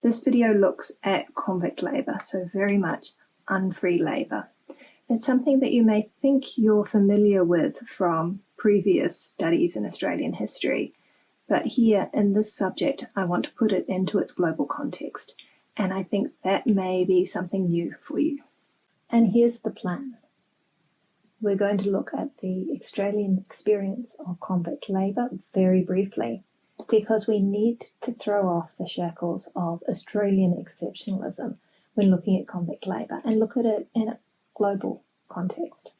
This video looks at convict labour, so very much unfree labour. It's something that you may think you're familiar with from previous studies in Australian history, but here in this subject I want to put it into its global context, and I think that may be something new for you. And here's the plan. We're going to look at the Australian experience of convict labour very briefly, because we need to throw off the shackles of Australian exceptionalism when looking at convict labour and look at it in a global context.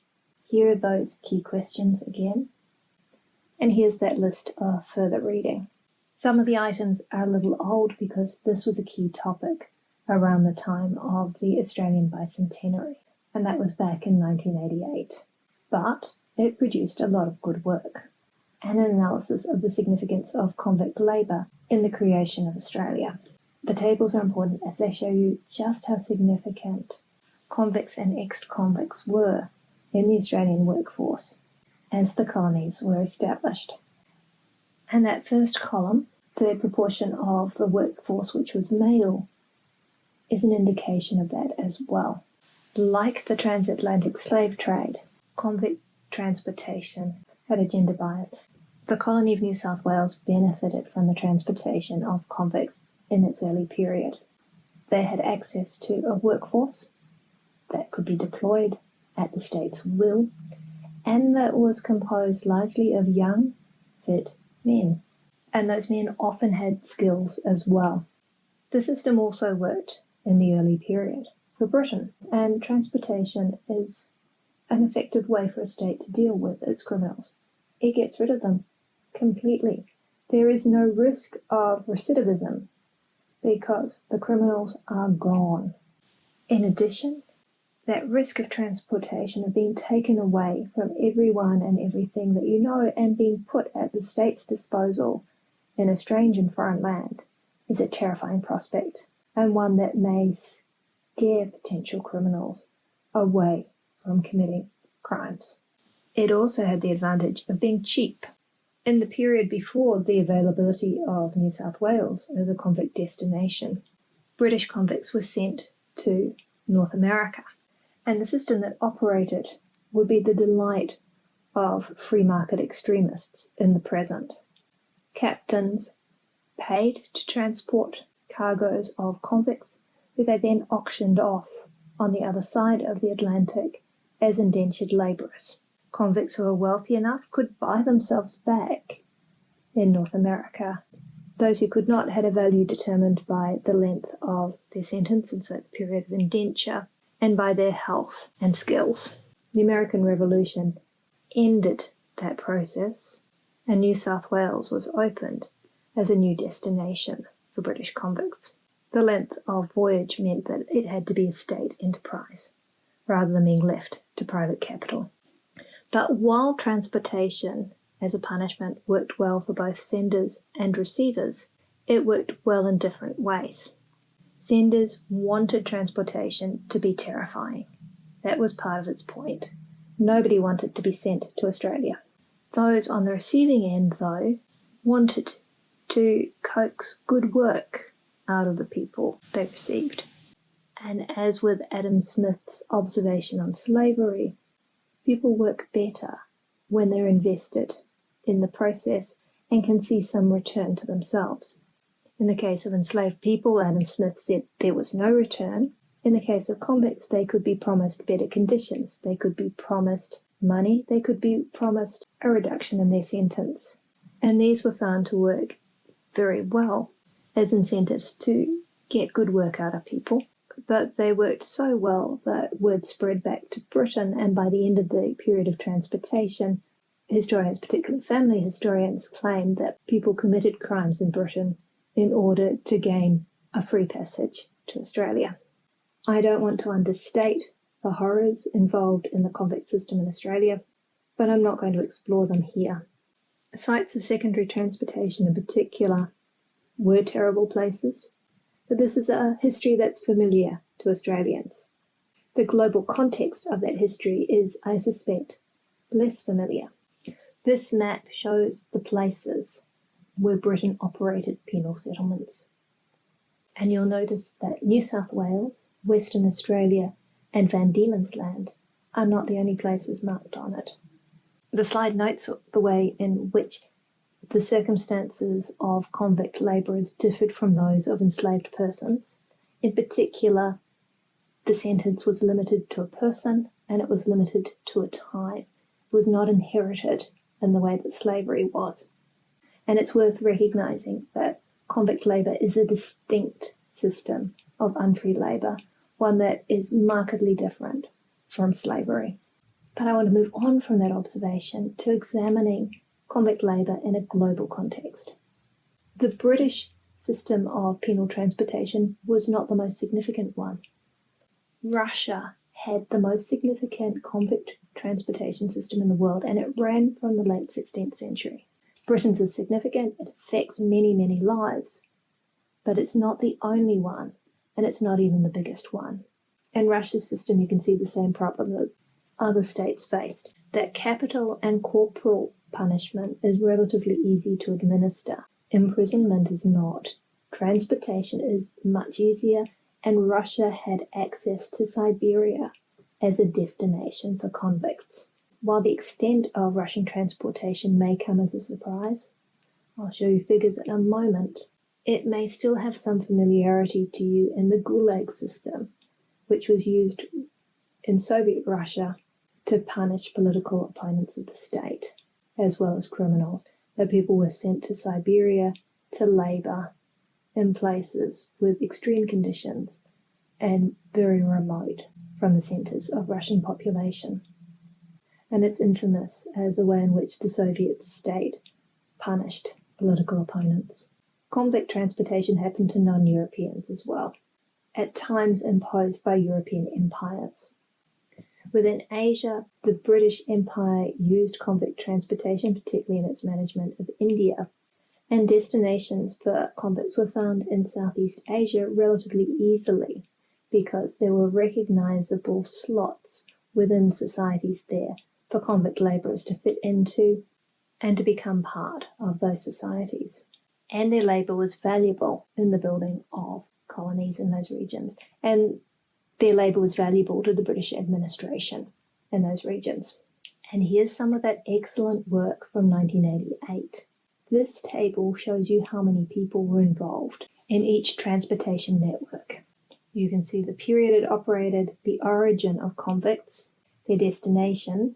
Here are those key questions again, and here's that list of further reading. Some of the items are a little old because this was a key topic around the time of the Australian bicentenary, and that was back in 1988. But it produced a lot of good work and an analysis of the significance of convict labour in the creation of Australia. The tables are important as they show you just how significant convicts and ex-convicts were in the Australian workforce as the colonies were established. And that first column, the proportion of the workforce which was male, is an indication of that as well. Like the transatlantic slave trade, convict transportation had a gender bias. The colony of New South Wales benefited from the transportation of convicts in its early period. They had access to a workforce that could be deployed at the state's will, and that was composed largely of young, fit men. And those men often had skills as well. The system also worked in the early period for Britain, and transportation is an effective way for a state to deal with its criminals. It gets rid of them completely. There is no risk of recidivism because the criminals are gone. In addition, that risk of transportation of being taken away from everyone and everything that you know and being put at the state's disposal in a strange and foreign land is a terrifying prospect, and one that may scare potential criminals away from committing crimes. It also had the advantage of being cheap. In the period before the availability of New South Wales as a convict destination, British convicts were sent to North America, and the system that operated would be the delight of free market extremists in the present. Captains paid to transport cargoes of convicts, who they then auctioned off on the other side of the Atlantic as indentured labourers. Convicts who were wealthy enough could buy themselves back in North America. Those who could not had a value determined by the length of their sentence, and so the period of indenture, and by their health and skills. The American Revolution ended that process, and New South Wales was opened as a new destination for British convicts. The length of voyage meant that it had to be a state enterprise, rather than being left to private capital. But while transportation as a punishment worked well for both senders and receivers, it worked well in different ways. Senders wanted transportation to be terrifying. That was part of its point. Nobody wanted to be sent to Australia. Those on the receiving end, though, wanted to coax good work out of the people they received. And as with Adam Smith's observation on slavery, people work better when they're invested in the process and can see some return to themselves. In the case of enslaved people, Adam Smith said there was no return. In the case of convicts, they could be promised better conditions. They could be promised money. They could be promised a reduction in their sentence. And these were found to work very well as incentives to get good work out of people. But they worked so well that word spread back to Britain, and by the end of the period of transportation, historians, particularly family historians, claimed that people committed crimes in Britain in order to gain a free passage to Australia. I don't want to understate the horrors involved in the convict system in Australia, but I'm not going to explore them here. Sites of secondary transportation in particular were terrible places, but this is a history that's familiar to Australians. The global context of that history is, I suspect, less familiar. This map shows the places where Britain operated penal settlements. And you'll notice that New South Wales, Western Australia, and Van Diemen's Land are not the only places marked on it. The slide notes the way in which the circumstances of convict labourers differed from those of enslaved persons. In particular, the sentence was limited to a person and it was limited to a time. It was not inherited in the way that slavery was. And it's worth recognising that convict labour is a distinct system of unfree labour, one that is markedly different from slavery. But I want to move on from that observation to examining convict labour in a global context. The British system of penal transportation was not the most significant one. Russia had the most significant convict transportation system in the world, and it ran from the late 16th century. Britain's is significant, it affects many, many lives, but it's not the only one, and it's not even the biggest one. In Russia's system, you can see the same problem that other states faced, that capital and corporal punishment is relatively easy to administer. Imprisonment is not. Transportation is much easier, and Russia had access to Siberia as a destination for convicts. While the extent of Russian transportation may come as a surprise, I'll show you figures in a moment, it may still have some familiarity to you in the Gulag system, which was used in Soviet Russia to punish political opponents of the state, as well as criminals. That people were sent to Siberia to labour in places with extreme conditions and very remote from the centres of Russian population. And it's infamous as a way in which the Soviet state punished political opponents. Convict transportation happened to non-Europeans as well, at times imposed by European empires. Within Asia, the British Empire used convict transportation, particularly in its management of India, and destinations for convicts were found in Southeast Asia relatively easily because there were recognisable slots within societies there for convict labourers to fit into and to become part of those societies. And their labour was valuable in the building of colonies in those regions, and their labour was valuable to the British administration in those regions. And here's some of that excellent work from 1988. This table shows you how many people were involved in each transportation network. You can see the period it operated, the origin of convicts, their destination,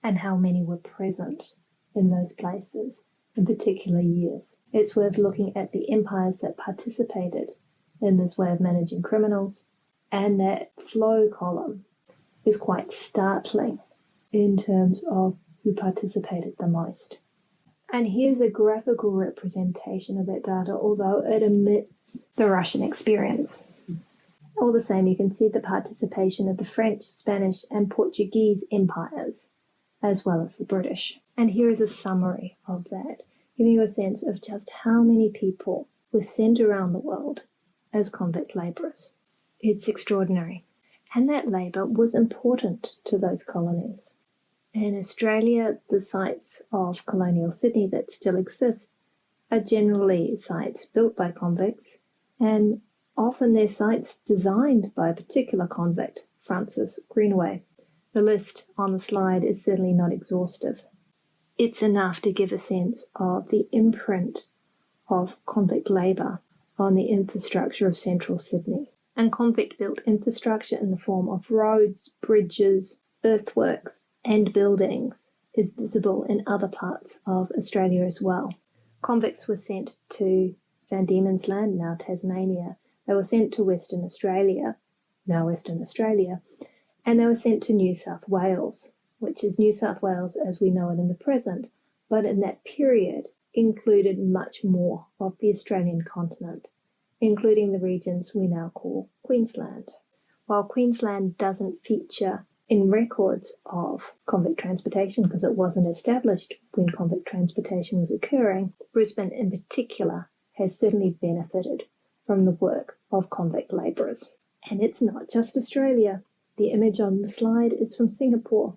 and how many were present in those places in particular years. It's worth looking at the empires that participated in this way of managing criminals, and that flow column is quite startling in terms of who participated the most. And here's a graphical representation of that data, although it omits the Russian experience. All the same, you can see the participation of the French, Spanish, and Portuguese empires, as well as the British. And here is a summary of that, giving you a sense of just how many people were sent around the world as convict labourers. It's extraordinary. And that labour was important to those colonies. In Australia, the sites of colonial Sydney that still exist are generally sites built by convicts, and often they're sites designed by a particular convict, Francis Greenaway. The list on the slide is certainly not exhaustive. It's enough to give a sense of the imprint of convict labour on the infrastructure of central Sydney. And convict-built infrastructure in the form of roads, bridges, earthworks, and buildings is visible in other parts of Australia as well. Convicts were sent to Van Diemen's Land, now Tasmania. They were sent to Western Australia, now Western Australia, and they were sent to New South Wales, which is New South Wales as we know it in the present, but in that period included much more of the Australian continent, including the regions we now call Queensland. While Queensland doesn't feature in records of convict transportation because it wasn't established when convict transportation was occurring, Brisbane in particular has certainly benefited from the work of convict labourers. And it's not just Australia. The image on the slide is from Singapore.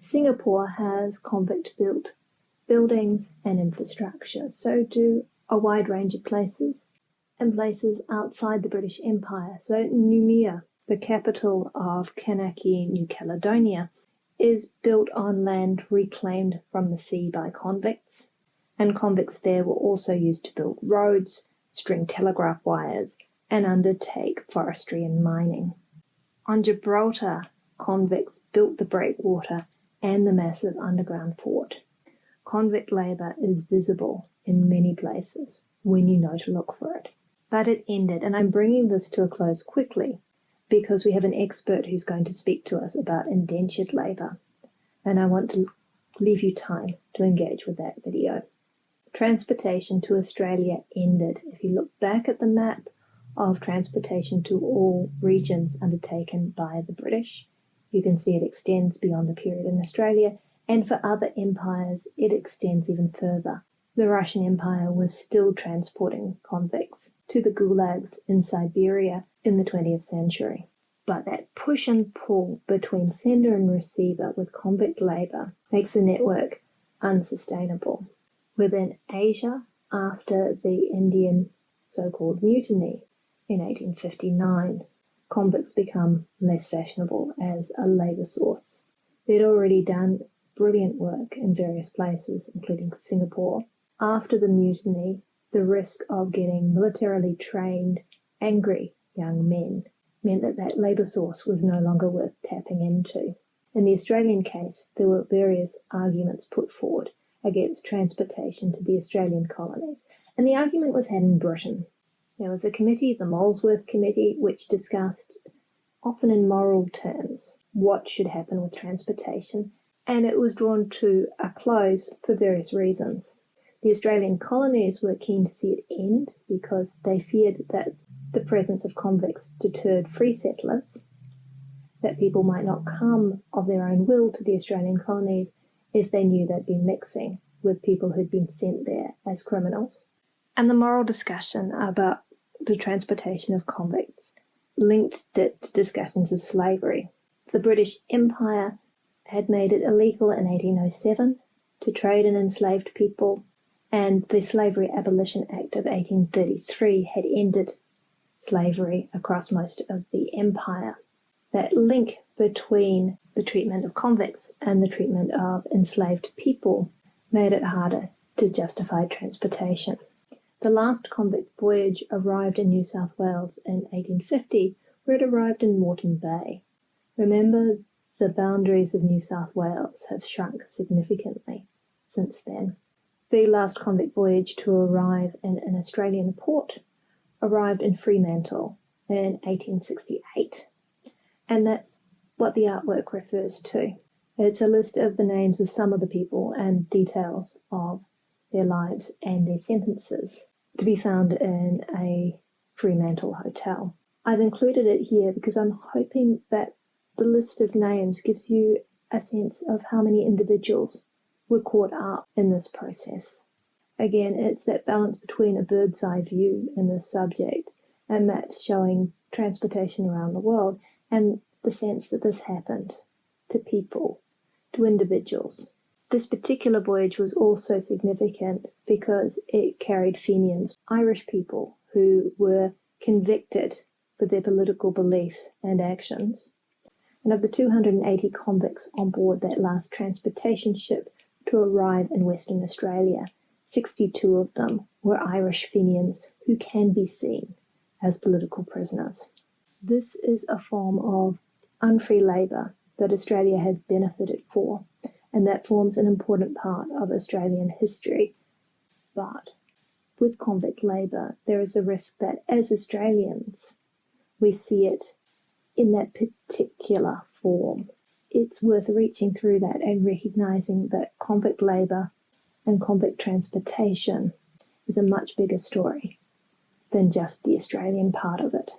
Singapore has convict-built buildings and infrastructure, so do a wide range of places in places outside the British Empire. So Noumea, the capital of Kanaki, New Caledonia, is built on land reclaimed from the sea by convicts, and convicts there were also used to build roads, string telegraph wires, and undertake forestry and mining. On Gibraltar, convicts built the breakwater and the massive underground fort. Convict labour is visible in many places when you know to look for it. But it ended, and I'm bringing this to a close quickly because we have an expert who's going to speak to us about indentured labour, and I want to leave you time to engage with that video. Transportation to Australia ended. If you look back at the map of transportation to all regions undertaken by the British, you can see it extends beyond the period in Australia, and for other empires it extends even further. The Russian Empire was still transporting convicts to the gulags in Siberia in the 20th century. But that push and pull between sender and receiver with convict labour makes the network unsustainable. Within Asia, after the Indian so-called mutiny in 1859, convicts become less fashionable as a labour source. They'd already done brilliant work in various places, including Singapore. After the mutiny, the risk of getting militarily trained, angry young men meant that that labour source was no longer worth tapping into. In the Australian case, there were various arguments put forward against transportation to the Australian colonies, and the argument was had in Britain. There was a committee, the Molesworth Committee, which discussed, often in moral terms, what should happen with transportation, and it was drawn to a close for various reasons. The Australian colonies were keen to see it end because they feared that the presence of convicts deterred free settlers, that people might not come of their own will to the Australian colonies if they knew they'd been mixing with people who'd been sent there as criminals. And the moral discussion about the transportation of convicts linked it to discussions of slavery. The British Empire had made it illegal in 1807 to trade in enslaved people, and the Slavery Abolition Act of 1833 had ended slavery across most of the empire. That link between the treatment of convicts and the treatment of enslaved people made it harder to justify transportation. The last convict voyage arrived in New South Wales in 1850, where it arrived in Moreton Bay. Remember, the boundaries of New South Wales have shrunk significantly since then. The last convict voyage to arrive in an Australian port arrived in Fremantle in 1868, and that's what the artwork refers to. It's a list of the names of some of the people and details of their lives and their sentences to be found in a Fremantle hotel. I've included it here because I'm hoping that the list of names gives you a sense of how many individuals were caught up in this process. Again, it's that balance between a bird's eye view in this subject and maps showing transportation around the world and the sense that this happened to people, to individuals. This particular voyage was also significant because it carried Fenians, Irish people who were convicted for their political beliefs and actions. And of the 280 convicts on board that last transportation ship to arrive in Western Australia, 62 of them were Irish Fenians who can be seen as political prisoners. This is a form of unfree labour that Australia has benefited for, and that forms an important part of Australian history. But with convict labour, there is a risk that as Australians, we see it in that particular form. It's worth reaching through that and recognising that convict labour and convict transportation is a much bigger story than just the Australian part of it.